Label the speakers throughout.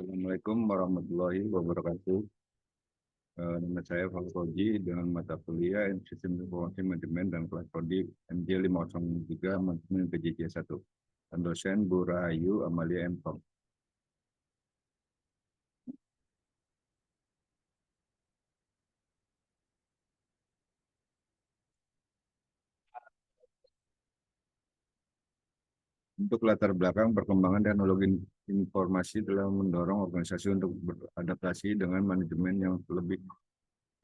Speaker 1: Assalamualaikum warahmatullahi wabarakatuh. Nama saya Fakroji dengan mata kuliah Sistem Informasi Manajemen dan kelas prodi MJ 503 Manajemen PJJ 1. Dan dosen Bu Rahayu Amalia M.Tom. Untuk latar belakang perkembangan teknologi informasi dalam mendorong organisasi untuk beradaptasi dengan manajemen yang lebih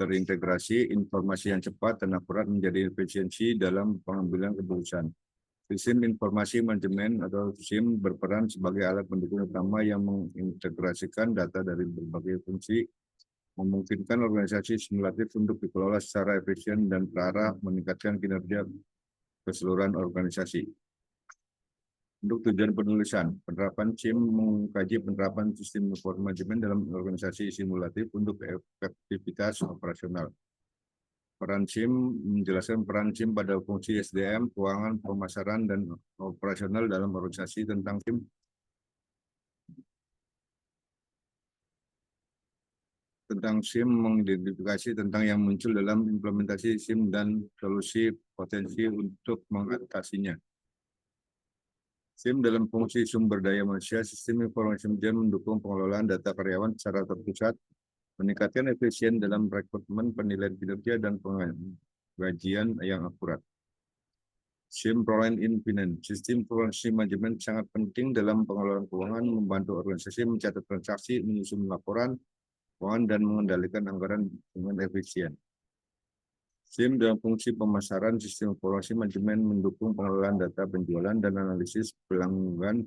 Speaker 1: terintegrasi, informasi yang cepat dan akurat menjadi efisiensi dalam pengambilan keputusan. Sistem Informasi Manajemen atau SIM berperan sebagai alat pendukung utama yang mengintegrasikan data dari berbagai fungsi, memungkinkan organisasi simulatif untuk dikelola secara efisien dan terarah meningkatkan kinerja keseluruhan organisasi. Untuk tujuan penulisan, penerapan SIM mengkaji penerapan sistem informasi manajemen dalam organisasi simulatif untuk efektivitas operasional. Peran SIM menjelaskan peran SIM pada fungsi SDM, keuangan, pemasaran, dan operasional dalam organisasi tentang SIM. Tentang SIM mengidentifikasi tentang yang muncul dalam implementasi SIM dan solusi potensi untuk mengatasinya. SIM dalam fungsi sumber daya manusia, sistem informasi manajemen mendukung pengelolaan data karyawan secara terpusat, meningkatkan efisien dalam rekrutmen, penilaian kinerja, dan penggajian yang akurat. SIM Proline in Finance, sistem informasi manajemen sangat penting dalam pengelolaan keuangan, membantu organisasi mencatat transaksi, menyusun laporan keuangan, dan mengendalikan anggaran dengan efisien. SIM dalam fungsi pemasaran, sistem informasi manajemen mendukung pengelolaan data penjualan dan analisis pelanggan,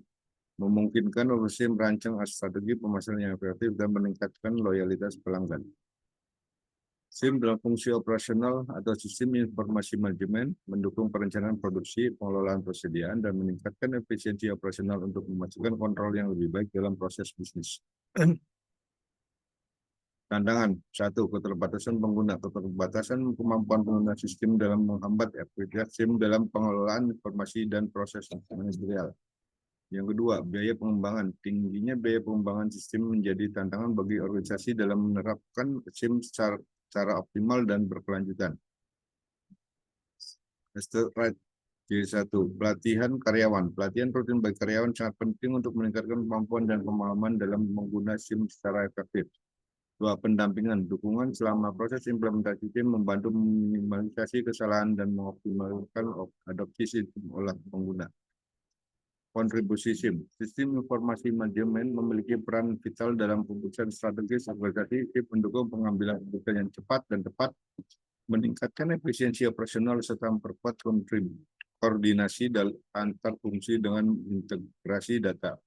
Speaker 1: memungkinkan organisasi merancang strategi pemasaran yang efektif dan meningkatkan loyalitas pelanggan. SIM dalam fungsi operasional atau sistem informasi manajemen mendukung perencanaan produksi, pengelolaan persediaan, dan meningkatkan efisiensi operasional untuk memastikan kontrol yang lebih baik dalam proses bisnis. Tantangan, 1. Keterbatasan pengguna. Keterbatasan kemampuan pengguna sistem dalam menghambat efektivitas SIM dalam pengelolaan informasi dan proses manajerial. Yang kedua, biaya pengembangan. Tingginya biaya pengembangan sistem menjadi tantangan bagi organisasi dalam menerapkan SIM secara optimal dan berkelanjutan. J1, pelatihan karyawan. Pelatihan rutin bagi karyawan sangat penting untuk meningkatkan kemampuan dan pemahaman dalam menggunakan SIM secara efektif. 2. Pendampingan. Dukungan selama proses implementasi SIM membantu meminimalisasi kesalahan dan mengoptimalkan adopsi sistem oleh pengguna. Kontribusi SIM. Sistem informasi manajemen memiliki peran vital dalam keputusan strategis organisasi. SIM mendukung pengambilan keputusan yang cepat dan tepat, meningkatkan efisiensi operasional serta memperkuat koordinasi antar fungsi dengan integrasi data.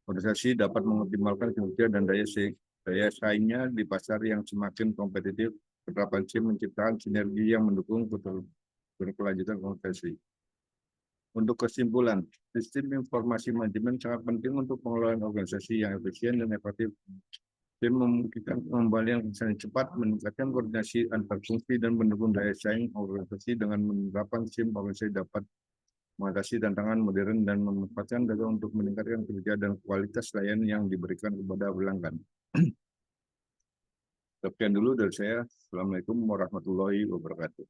Speaker 1: Organisasi dapat mengoptimalkan kinerja dan daya saingnya di pasar yang semakin kompetitif. Penerapan SIM menciptakan sinergi yang mendukung berkelanjutan organisasi. Untuk kesimpulan, sistem informasi manajemen sangat penting untuk pengelolaan organisasi yang efisien dan efektif. SIM memungkinkan pengembalian yang cepat, meningkatkan koordinasi antar fungsi, dan mendukung daya saing organisasi. Dengan menerapkan SIM, organisasi dapat mengatasi tantangan modern dan memanfaatkan data untuk meningkatkan kinerja dan kualitas layanan yang diberikan kepada pelanggan. Sekian dulu dari saya. Assalamualaikum warahmatullahi wabarakatuh.